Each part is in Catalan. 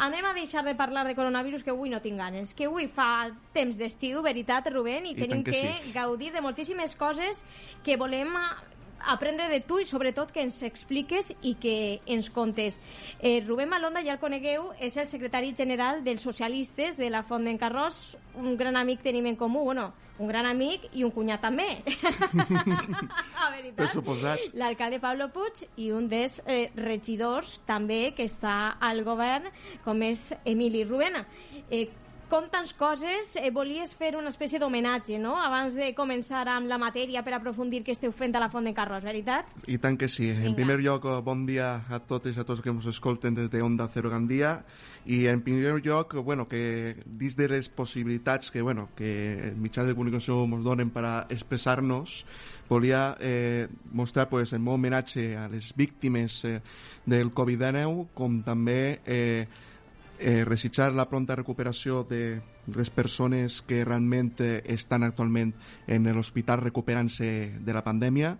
anem a deixar de parlar de coronavirus, que avui no tinc ganes, que avui fa temps d'estiu, veritat, Rubén, i tenim que gaudir de moltíssimes coses que volem aprendre de tu i sobretot que ens expliques i que ens contes. Rubén Malonda, ja el conegueu, és el secretari general dels socialistes de la Font d'en Carròs, un gran amic tenim en comú, bueno, un gran amic i un cunyat també. A veritat. Per suposat. L'alcalde Pablo Puig i un dels regidors també que està al govern, com és Emili Rubén. Com tants coses, volies fer una espècie d'homenatge, no?, abans de començar amb la matèria per aprofundir que esteu fent a la Font d'en Carròs, veritat? I tant que sí. En primer lloc, bon dia a totes i a tots que ens escolten des de Onda Cero Gandia. I en primer lloc, que dins de les possibilitats que els mitjans de comunicació ens donen per a expressar-nos, volia mostrar el meu homenatge a les víctimes del Covid-19, com també desitjar la pronta recuperació de les persones que realment estan actualment en l'hospital recuperant-se de la pandèmia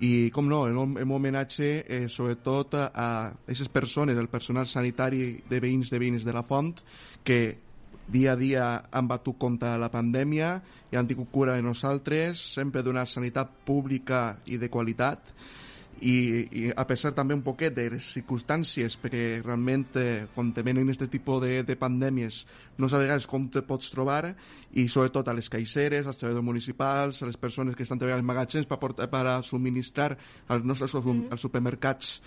i, com no, el meu homenatge sobretot a aquestes persones, el personal sanitari de veïns de la Font, que dia a dia han batut contra la pandèmia i han tingut cura de nosaltres, sempre d'una sanitat pública i de qualitat. I a pesar també un poquet de les circumstàncies, perquè realment quan te venen aquest tipus de pandèmies no saps a vegades com te pots trobar, i sobretot a les caixeres, als treballadors municipals, a les persones que estan treballant als magatzems per a subministrar als nostres als supermercats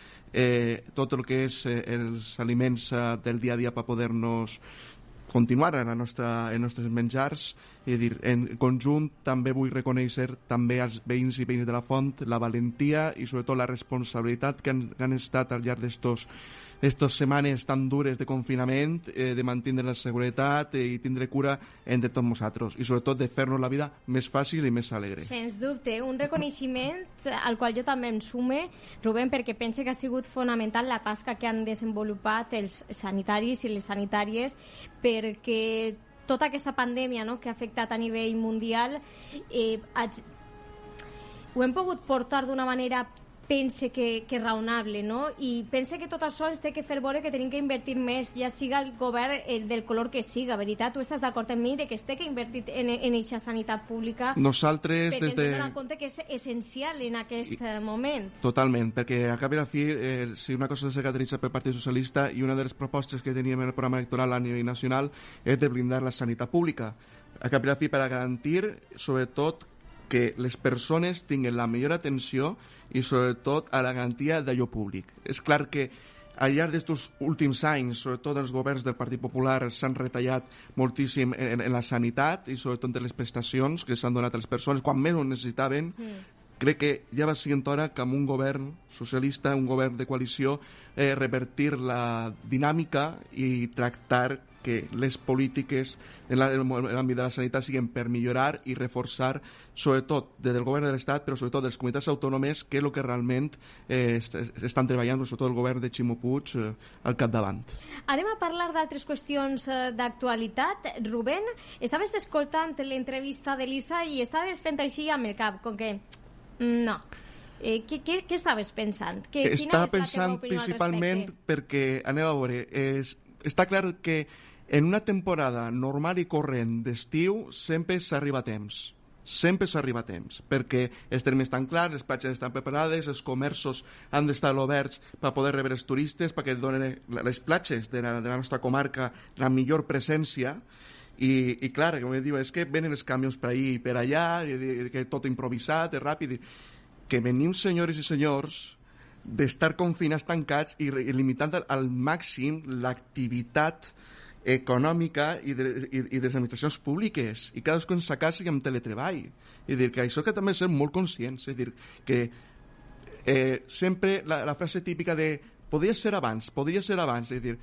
tot el que és els aliments del dia a dia per poder-nos continuar en els nostres menjars. És a dir, en conjunt també vull reconèixer també als veïns i veïnes de la Font la valentia i sobretot la responsabilitat que han estat al llarg d'estos setmanes tan dures de confinament, de mantenir la seguretat i tindre cura entre tots nosaltres i sobretot de fer-nos la vida més fàcil i més alegre. Sens dubte, un reconeixement al qual jo també em sume, Rubén, perquè pense que ha sigut fonamental la tasca que han desenvolupat els sanitaris i les sanitàries, perquè tota aquesta pandèmia, no?, que ha afectat a nivell mundial ho hem pogut portar d'una manera, pense que raonable, no? I pense que tot això ens té que fer veure que tenim que invertir més, ja siga el govern del color que siga, veritat? Tu estàs d'acord amb mi de que es té que invertir en aquesta sanitat pública? Nosaltres, perquè ens donem en compte que és essencial en aquest moment. Totalment, perquè a cap i a la fi, si una cosa se caracteritza pel Partit Socialista i una de les propostes que teníem en el programa electoral a nivell nacional és de blindar la sanitat pública. A cap i a la fi, per a garantir, sobretot, que les persones tinguin la millor atenció i sobretot a la garantia d'allò públic. És clar que al llarg d'aquests últims anys, sobretot els governs del Partit Popular s'han retallat moltíssim en la sanitat i sobretot en les prestacions que s'han donat a les persones quan més ho necessitaven. Crec que ja va sent hora que amb un govern socialista, un govern de coalició, revertir la dinàmica i tractar que les polítiques en l'àmbit de la sanitat siguin per millorar i reforçar, sobretot des del govern de l'Estat, però sobretot de les comunitats autònomes, que és el que realment estan treballant, sobretot el govern de Ximo Puig al capdavant. Anem a parlar d'altres qüestions d'actualitat. Rubén, estaves escoltant l'entrevista d'Elisa i estaves fent així amb el cap, com que no. Què estaves pensant? Estava pensant principalment perquè, anem a veure, està clar que en una temporada normal i corrent d'estiu sempre s'arriba a temps. Sempre s'arriba a temps, perquè els termes estan clars, les platges estan preparades, els comerços han d'estar oberts per poder rebre els turistes, perquè donen les platges de la nostra comarca la millor presència. I clar, com diu, és que venen els camions per ahí i per allà, que tot improvisat, és ràpid. Que venim, senyores i senyors, d'estar confinats, tancats i limitant al màxim l'activitat econòmica i de les administracions públiques, i cadascú en sa casa i amb teletreball. És dir, que això que també som molt conscients, és dir, que sempre la frase típica de podria ser abans, és dir,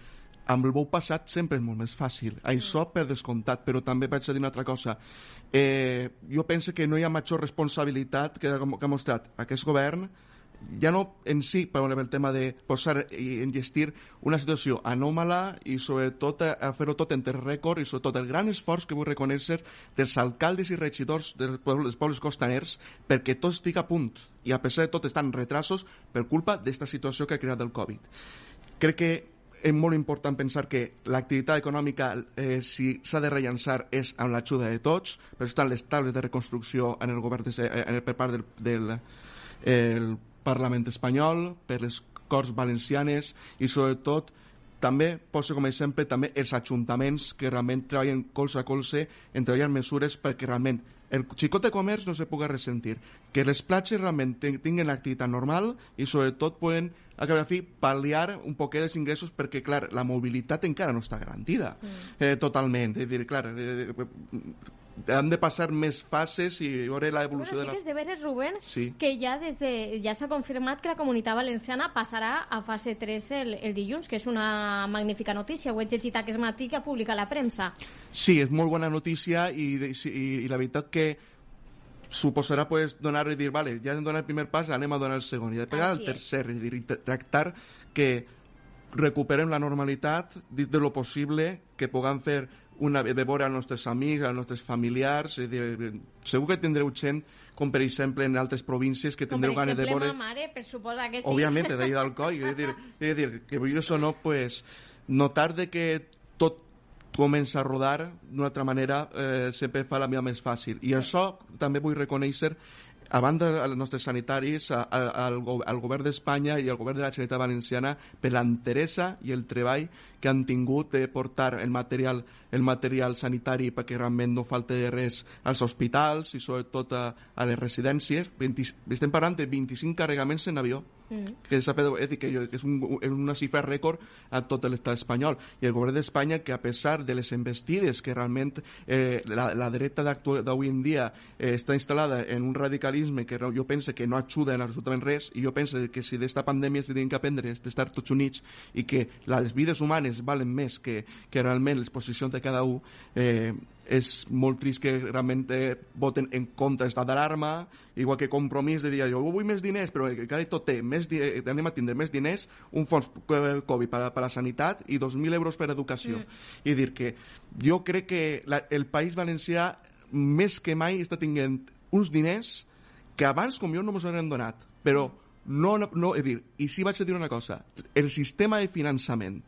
amb el bou passat sempre és molt més fàcil, això per descomptat, però també vaig a dir una altra cosa. Jo penso que no hi ha major responsabilitat que ha mostrat aquest govern, ja no en si, però el tema de posar i enllestir una situació anòmala i sobretot a fer-ho tot en temps rècord i sobretot el gran esforç que vull reconèixer dels alcaldes i regidors dels pobles costaners perquè tot estigui a punt i a pesar de tot estan retrasos per culpa d'esta situació que ha creat el Covid. Crec que és molt important pensar que l'activitat econòmica, si s'ha de rellançar, és amb l'ajuda de tots, però estan les taules de reconstrucció en el govern per part del Parlament espanyol, per les Corts Valencianes i, sobretot, també poso com a exemple també els ajuntaments que realment treballen colze a colze en treballar mesures perquè realment el xicot de comerç no se pugui ressentir, que les platges realment tinguin l'activitat normal i sobretot poden acabar a fi pal·liar un poquet dels ingressos perquè, clar, la mobilitat encara no està garantida totalment. És a dir, clar, han de passar més fases i veure l'evolució de la... Sí que és de veres, Rubén, que ja s'ha confirmat que la Comunitat Valenciana passarà a fase 3 el dilluns, que és una magnífica notícia. Ho he llegit aquest matí que ha publicat la premsa. Sí, és molt bona notícia i la veritat que suposarà donar i dir, vale, ja hem donat el primer pas, anem a donar el segon i després el tercer, és dir, tractar que recuperem la normalitat dins de lo possible, que puguem fer de veure als nostres amics, als nostres familiars, és dir, segur que tindreu gent, com per exemple en altres províncies, que tindreu ganes de veure... Com per exemple ma mare, per suposar que sí. Òbviament, d'ahir d'Alcoi, és dir, que això no, notar de que tot comença a rodar d'una altra manera sempre fa la vida més fàcil. I això també vull reconèixer a banda dels nostres sanitaris, al govern d'Espanya i al govern de la Generalitat Valenciana per l'interès i el treball que han tingut de portar el material sanitari perquè realment no falta de res als hospitals i sobretot a les residències. Estem parlant de 25 carregaments en avió, que s'ha fet, que és una xifra rècord a tot l'estat espanyol. I el govern d'Espanya, que a pesar de les investides que realment la dreta d'avui en dia està instal·lada en un radicalisme que jo penso que no ajuda en absolutament res, i jo penso que si d'esta pandèmia s'hi tenen que aprendre és d'estar tots units i que les vides humanes valen més que realment les posicions de cada un, és molt trist que realment voten en contra d'estat d'alarma, igual que Compromís de dir jo vull més diners, però encara tot té anem a tindre més diners, un fons Covid per a la sanitat i 2.000 euros per a educació. I dir que jo crec que el País Valencià més que mai està tinguent uns diners que abans com jo no ens han donat, però no, és dir, i sí vaig a dir una cosa, el sistema de finançament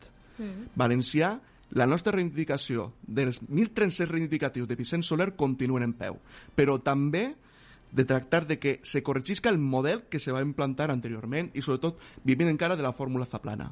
valencià, la nostra reivindicació dels 1.300 reivindicatius de Vicent Soler continuen en peu, però també de tractar de que se corregisca el model que se va implantar anteriorment i sobretot vivint encara de la fórmula Zaplana.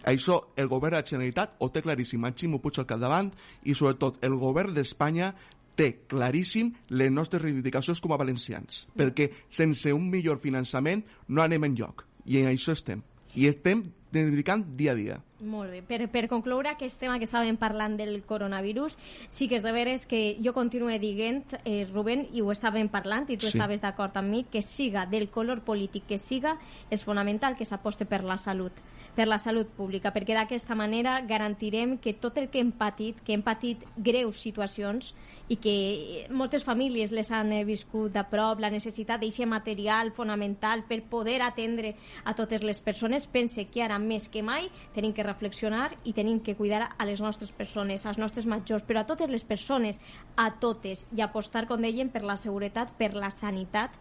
Això el govern de la Generalitat ho té claríssim, amb Ximo Puig al capdavant, i sobretot el govern d'Espanya té claríssim les nostres reivindicacions com a valencians, perquè sense un millor finançament no anem enlloc, i en això estem. I estem reivindicant dia a dia. Molt bé. Per concloure aquest tema que estàvem parlant del coronavirus, sí que és de veres que jo continuo dient, Rubén, i ho estàvem parlant, i tu estaves d'acord amb mi, que siga del color polític que siga, és fonamental que s'aposte per la salut pública, perquè d'aquesta manera garantirem que tot el que hem patit greus situacions i que moltes famílies les han viscut de prop, la necessitat d'aquest material fonamental per poder atendre a totes les persones, pense que ara més que mai tenim que reflexionar i tenim que cuidar a les nostres persones, als nostres majors, però a totes les persones, a totes, i apostar, com dèiem, per la seguretat, per la sanitat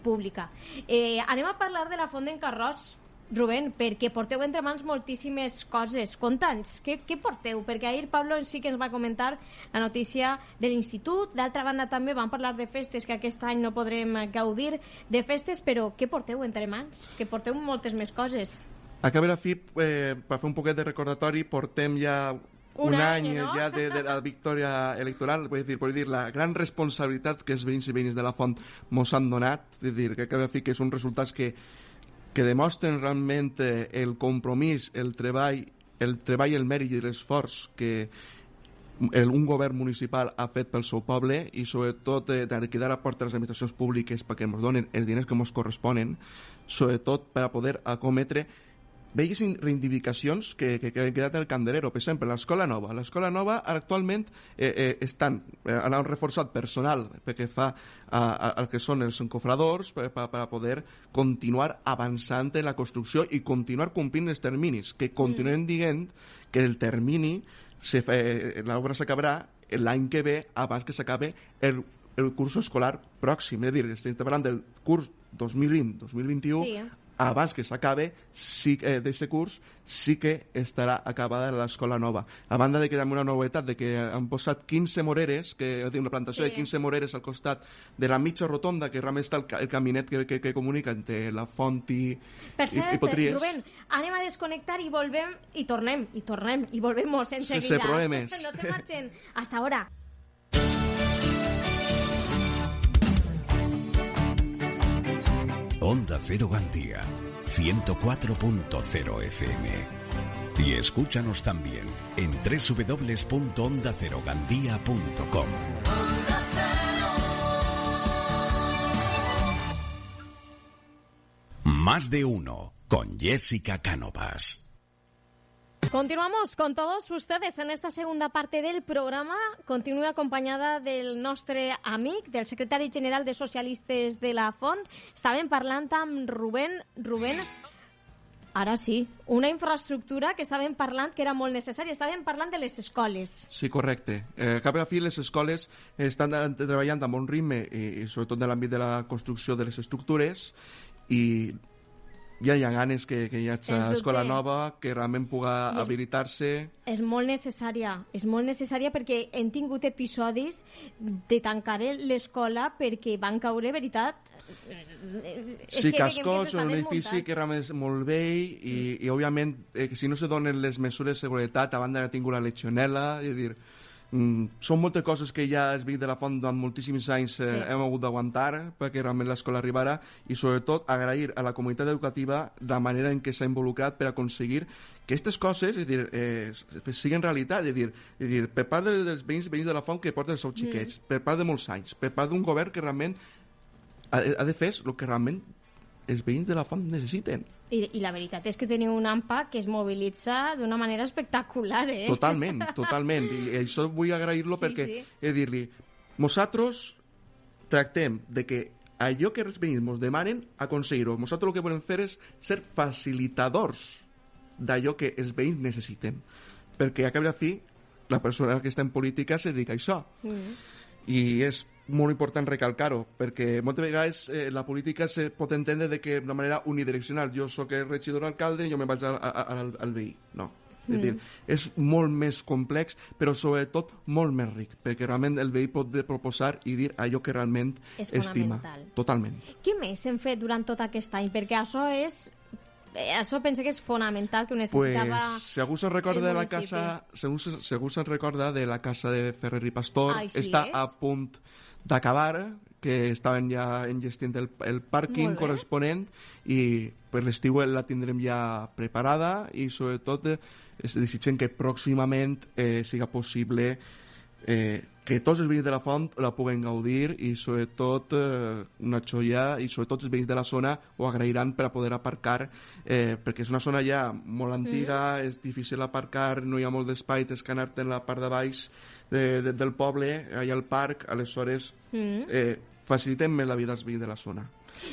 pública. Anem a parlar de la Font d'en Carròs, Rubén, perquè porteu entre mans moltíssimes coses. Conta'ns, què porteu? Perquè ahir Pablo sí que ens va comentar la notícia de l'institut, d'altra banda també vam parlar de festes, que aquest any no podrem gaudir de festes, però què porteu entre mans? Que porteu moltes més coses. A veure, per fer un poquet de recordatori, portem ja un any, no? Ja de la victòria electoral, vull dir, la gran responsabilitat que els veïns i veïnes de la Font mos han donat, és dir, que són resultats que demostren realment el compromís, el treball, el mèrit i l'esforç que un govern municipal ha fet pel seu poble i sobretot de quedar a porta de les administracions públiques perquè ens donen els diners que ens corresponen, sobretot per a poder acometre velles reivindicacions que han quedat en el candelero. Per exemple, l'Escola Nova. L'Escola Nova actualment han reforçat personal perquè fa el que són els encofradors per a poder continuar avançant en la construcció i continuar complint els terminis, que continuem dient que el termini l'obra s'acabarà l'any que ve abans que s'acabi el curs escolar pròxim. És a dir, estem parlant del curs 2020-2021, abans que s'acabe d'aquest curs sí que estarà acabada l'escola nova. A banda de que hi ha una novetat de que han posat 15 moreres, una plantació de 15 moreres al costat de la mitja rotonda, que realment està el caminet que comunica entre la font i Potries. Rubén, anem a desconnectar i volvem i tornem i volvemos enseguida. Sense problemes. No se marchen. Hasta ahora. Onda Cero Gandía, 104.0 FM. Y escúchanos también en www.ondacerogandía.com. Más de uno, con Jessica Cánovas. Continuamos con todos ustedes en esta segunda parte del programa. Continúe acompanyada del nostre amic, del secretari general de Socialistes de la Font. Estàvem parlant amb Rubén, ara sí, una infraestructura que estàvem parlant que era molt necessària. Estàvem parlant de les escoles. Sí, correcte. Cap a la fi, les escoles estan treballant amb un ritme, i sobretot en l'àmbit de la construcció de les estructures, i ja hi ha ganes que hi hagi escola nova, que realment puga habilitar-se. És molt necessària perquè hem tingut episodis de tancar l'escola perquè van caure, veritat. Sí, cascots, un edifici que realment és molt vell i òbviament, si no se donen les mesures de seguretat, a banda que ha tingut la legionel·la, és a dir, són moltes coses que ja els veïns de la Font durant moltíssims anys hem hagut d'aguantar perquè realment l'escola arribara, i sobretot agrair a la comunitat educativa la manera en què s'ha involucrat per aconseguir que aquestes coses siguin realitat, és dir, per part dels veïns de la Font que porten els seus xiquets, per part de molts anys, per part d'un govern que realment ha de fer el que realment els veïns de la Font necessiten. I la veritat és que teniu un AMPA que es mobilitza d'una manera espectacular, Totalment. I això vull agrair-lo perquè he de dir-li, nosaltres tractem de que allò que els veïns ens demanen, aconseguir-ho. Nosaltres el que volem fer és ser facilitadors d'allò que els veïns necessiten. Perquè a cap i a fi, la persona que està en política se dedica a això. I és molt important recalcar-ho, perquè moltes vegades la política se pot entendre d'una manera unidireccional. Jo sóc el regidor alcalde i jo me vaig al veí. No. És dir, és molt més complex, però sobretot molt més ric, perquè realment el veí pot proposar i dir allò que realment estima. Totalment. Què més hem fet durant tot aquest any? Perquè això penso que és fonamental, que ho necessitava si algú se'n recorda de la casa de Ferrer i Pastor, està a punt d'acabar, que estaven ja enllestint el pàrquing corresponent, i per l'estiu la tindrem ja preparada, i sobretot desitgem que pròximament siga possible que tots els veïns de la Font la puguen gaudir, i sobretot una joia, i sobretot els veïns de la zona ho agrairan per a poder aparcar, perquè és una zona ja molt antiga, és difícil aparcar, no hi ha molt d'espai, tens que anar-te en la part de baix del poble, allà al parc, aleshores facilitem més la vida als veïns de la zona.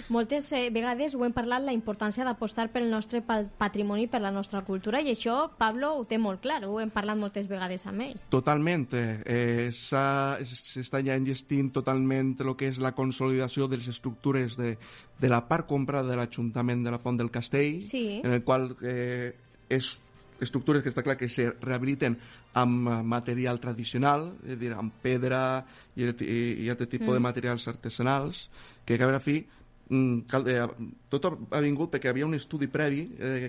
Moltes vegades ho hem parlat, la importància d'apostar pel nostre patrimoni, per la nostra cultura, i això Pablo ho té molt clar, ho hem parlat moltes vegades amb ell. Totalment. S'està ja enllestint totalment el que és la consolidació de les estructures de la part comprada de l'Ajuntament de la Font del Castell, en el qual és estructures que està clar que se rehabiliten amb material tradicional, és a dir, amb pedra i altre tipus de materials artesanals, que a fi tot ha vingut perquè hi havia un estudi previ,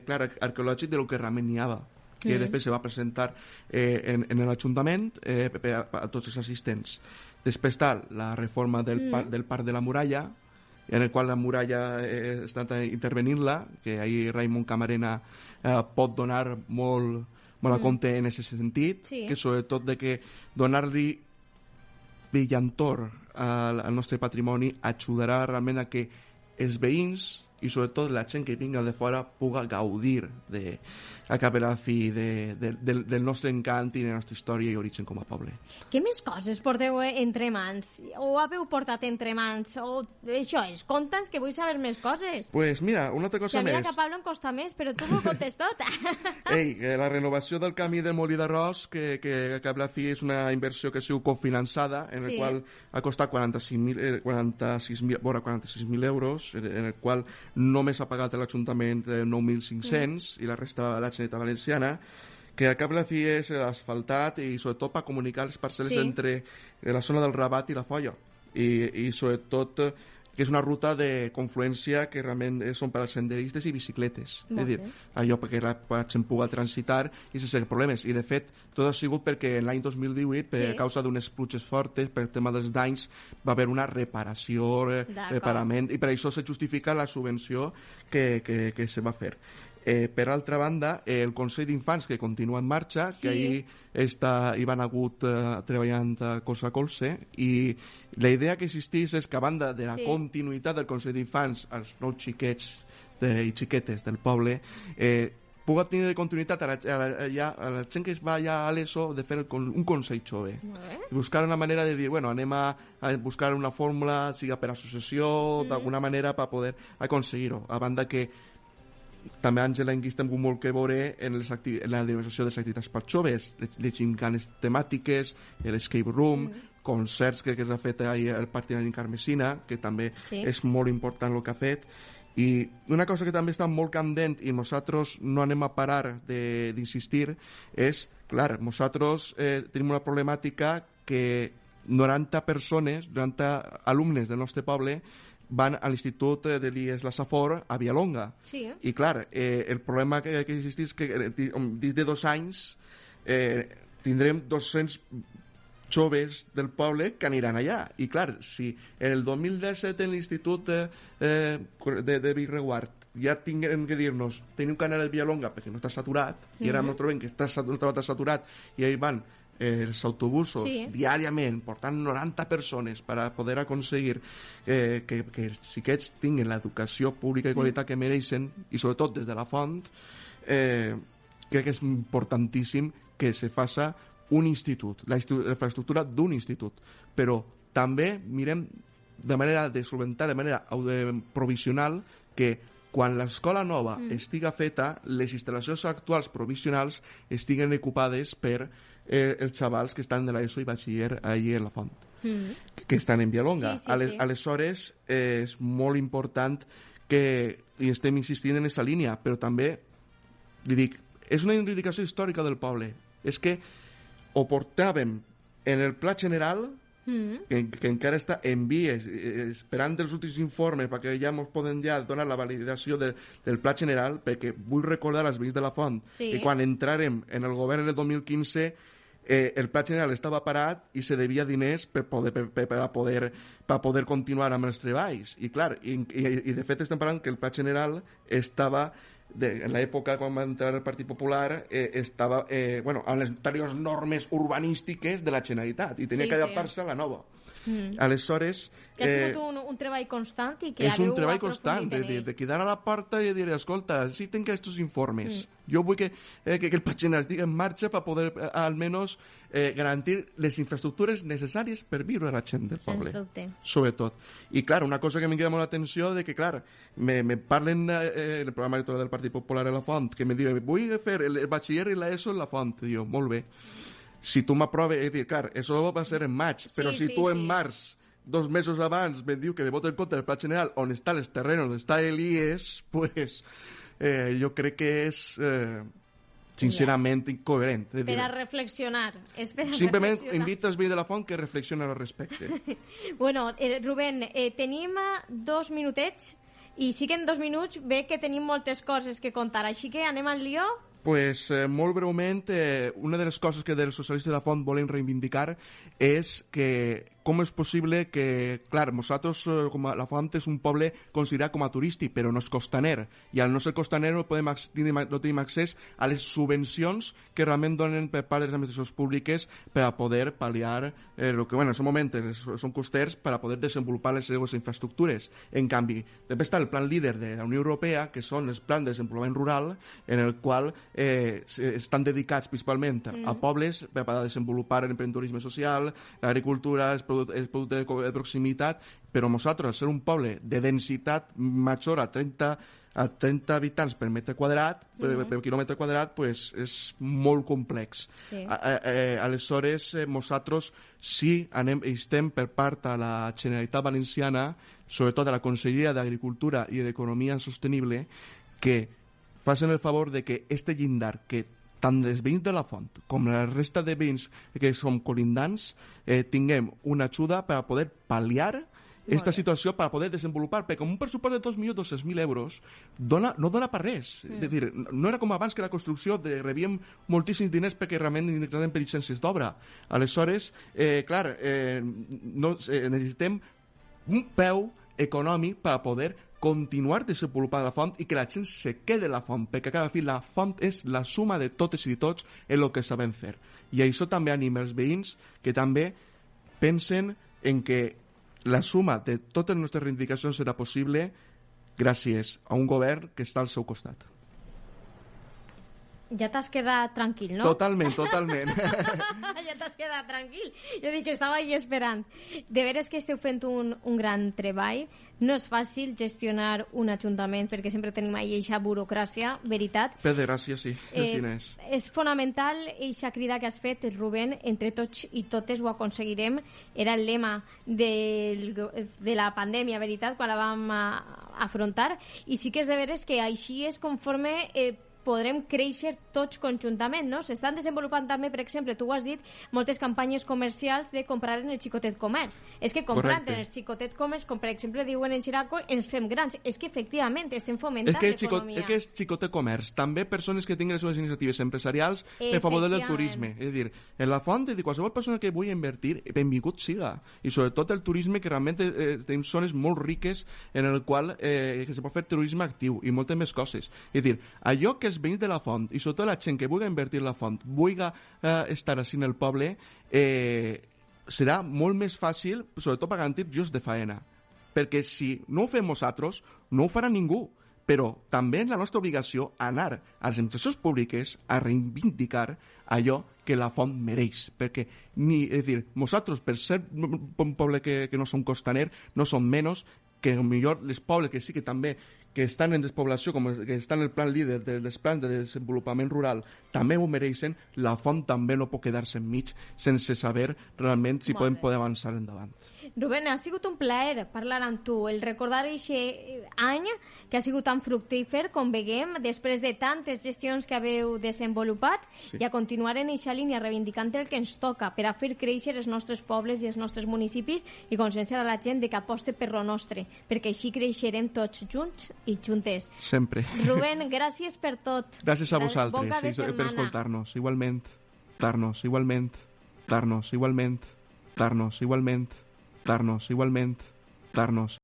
clar, arqueològic del que realment n'hi havia, que després se va presentar en l'Ajuntament a tots els assistents. Després està la reforma del Parc de la Muralla, en el qual la muralla està intervenint-la, que ahir Raimon Camarena pot donar molt a compte en aquest sentit, que sobretot de que donar-li brillantor al nostre patrimoni ajudarà realment a que els veïns i sobretot la gent que vinga de fora puga gaudir a cap a la fi del nostre encant i de la nostra història i origen com a poble. Què més coses porteu entre mans? O haveu portat entre mans? O això és, conta'ns que vull saber més coses. Pues mira, una altra cosa més. Que a mi a Pablo em costa més, però tu m'ho contes tot. La renovació del camí del Molí d'Arròs, que a cap a la fi és una inversió que ha sigut cofinançada, en el qual ha costat 46.000 euros, en el qual només ha pagat l'Ajuntament 9.500 i la resta de la Generalitat Valenciana, que a cap i la fi és asfaltat i sobretot per comunicar les parcel·les entre la zona del Rabat i la Foia i sobretot que és una ruta de confluència que realment són per als senderistes i bicicletes. És dir, allò perquè la gent pugui transitar i sense problemes. I, de fet, tot ha sigut perquè l'any 2018, per causa d'unes pluges fortes, per tema dels danys, va haver una reparació, reparament, i per això se justifica la subvenció que se va fer. Per altra banda, el Consell d'Infants, que continua en marxa, que ahir hi van hagut treballant colze a colze, i la idea que existís és que, a banda de la continuïtat del Consell d'Infants als nous xiquets i xiquetes del poble, pugui tenir de continuïtat a la gent que es va allà a l'ESO de fer un Consell Jove. Buscar una manera de dir, bueno, anem a buscar una fórmula, sigui per associació, d'alguna manera, per poder aconseguir-ho. A banda que també, Àngela, hem vist molt que veure en la diversificació de les activitats per joves, les gimcanes temàtiques, l'escape room, concerts que s'ha fet ahir al Parc Tinari Carmesina, que també és molt important el que ha fet. I una cosa que també està molt candent i nosaltres no anem a parar d'insistir és, clar, nosaltres tenim una problemàtica que 90 persones, 90 alumnes del nostre poble van a l'Institut de l'IES La Safor a Villalonga. I clar, el problema que existeix és que dins de 2 anys tindrem 200 joves del poble que aniran allà. I clar, si en el 2017 en l'Institut de Bellreguard ja tinguem que dir-nos teniu que anar a Villalonga perquè no està saturat, i ara no trobem que està saturat, i ahí van els autobusos diàriament portant 90 persones per a poder aconseguir que els xiquets tinguin l'educació pública i qualitat que mereixen, i sobretot des de la font, crec que és importantíssim que se faça un institut, la infraestructura d'un institut, però també mirem de manera de solventar, de manera provisional, que quan l'escola nova estiga feta, les instal·lacions actuals provisionals estiguen ocupades per els xavals que estan de l'ESO i batxiller allà a la font, que estan en Villalonga. Aleshores, és molt important que hi estem insistint en aquesta línia, però també, li dic, és una reivindicació històrica del poble. És que ho portàvem en el pla general, que encara està en vies, esperant els últims informes perquè ja ens poden ja donar la validació del pla general, perquè vull recordar als veïns de la Font que quan entrarem en el govern en el 2015 el pla general estava parat i se devia diners per poder continuar amb els treballs. I clar, i de fet estem parlant que el pla general estava en l'època quan va entrar el Partit Popular estava amb les anteriors normes urbanístiques de la Generalitat i tenia que adaptar-se a la nova. Aleshores, que ha sigut un treball constant i que és un treball constant de quedar a la porta i dir, escolta, sí tinc aquests informes, jo vull que el pla general estigui en marxa per poder almenys garantir les infraestructures necessàries per viure a la gent del poble, sobretot. I clar, una cosa que m'ha quedat molt l'atenció de que, clar, me parlen el programa electoral del Partit Popular a la Font, que me diuen, vull fer el batxiller i l'ESO en la Font. I jo, molt bé. Si tu m'aproves, és dir, clar, això va ser en maig, però si tu en març, 2 mesos abans, me diu que me voto en contra del pla general on estan els terrenos, on està l'IES, pues jo crec que és sincerament incoherent. Per a reflexionar. Simplement invito els veïns de la Font que reflexionen al respecte. Bueno, Rubén, tenim 2 minutets i sí que en 2 minuts ve que tenim moltes coses que contar, així que anem al lío. Pues, molt breument, una de les coses que dels socialistes de la Font volem reivindicar és que com és possible que, clar, nosaltres, com a la Font, és un poble considerat com a turístic, però no és costaner, i al no ser costaner no tenim accés a les subvencions que realment donen per part de les administracions públiques per a poder pal·liar el que, en aquest moment són costers per a poder desenvolupar les seues infraestructures. En canvi, també està el plan líder de la Unió Europea, que són els plans de desenvolupament rural, en el qual estan dedicats principalment a pobles per a desenvolupar l'emprendedorisme social, l'agricultura, els productes de proximitat, però nosaltres, al ser un poble de densitat major a 30 a 30 habitants per metre quadrat, per quilòmetre quadrat, pues, és molt complex. Sí. Aleshores, nosaltres sí estem per part de la Generalitat Valenciana, sobretot de la Conselleria d'Agricultura i d'Economia Sostenible, que facin el favor de que este llindar que tant els veïns de la Font com la resta de veïns que som colindants tinguem una ajuda per a poder pal·liar aquesta situació, per a poder desenvolupar, perquè un pressupost de 2.200.000 euros no dona per res. És a dir, no era com abans que la construcció rebíem moltíssims diners perquè realment necessitem per llicències d'obra. Aleshores, clar, necessitem un peu econòmic per a poder continuar desenvolupant la font i que la gent se quede la font, perquè a fi la font és la suma de totes i de tots en el que sabem fer. I això també anima els veïns que també pensen en que la suma de totes les nostres reivindicacions serà possible gràcies a un govern que està al seu costat. Ja t'has quedat tranquil, no? Totalment. Ja t'has quedat tranquil. Jo dic que estava ahí esperant. De veres que esteu fent un gran treball. No és fàcil gestionar un ajuntament perquè sempre tenim ahí eixa burocràcia, veritat. Per desgràcia, sí. És fonamental eixa crida que has fet, Rubén, entre tots i totes ho aconseguirem. Era el lema de la pandèmia, veritat, quan la vam afrontar. I sí que és de veres que així és conforme podrem créixer tots conjuntament, no? S'estan desenvolupant també, per exemple, tu ho has dit, moltes campanyes comercials de comprar en el xicotet comerç. És que comprant en el xicotet comerç, com per exemple diuen en Xiraco, ens fem grans. És que efectivament estem fomentant l'economia. És que és xicotet comerç. També persones que tinguin les seves iniciatives empresarials en favor del turisme. És a dir, en la font, qualsevol persona que vulgui invertir, benvingut siga. I sobretot el turisme, que realment tenim zones molt riques en el qual que se pot fer turisme actiu i moltes més coses. És a dir, allò que els veïns de la font i sobretot la gent que vulgui invertir en la font vulgui estar així en el poble serà molt més fàcil, sobretot per garantir llocs de faena, perquè si no ho fem nosaltres no ho farà ningú, però també és la nostra obligació anar a les administracions públiques a reivindicar allò que la font mereix, perquè és dir, nosaltres per ser un poble que no som costaner no som menys que millor les pobles que sí que també que estan en despoblació, com que estan en el plan líder dels plans de desenvolupament rural, també ho mereixen, la font també no pot quedar-se enmig sense saber realment si podem poder avançar endavant. Rubén, ha sigut un plaer parlar amb tu, el recordar aquest any que ha sigut tan fructífer, com veiem, després de tantes gestions que haveu desenvolupat, i a continuar en aquesta línia reivindicant el que ens toca per a fer créixer els nostres pobles i els nostres municipis i conscienciar a la gent de que aposte per lo nostre, perquè així creixerem tots junts i juntes. Sempre. Rubén, gràcies per tot. Gràcies a vosaltres per escoltar-nos. Igualment. Darnos igualment. Darnos igualment. Darnos igualment. Darnos igualment. Darnos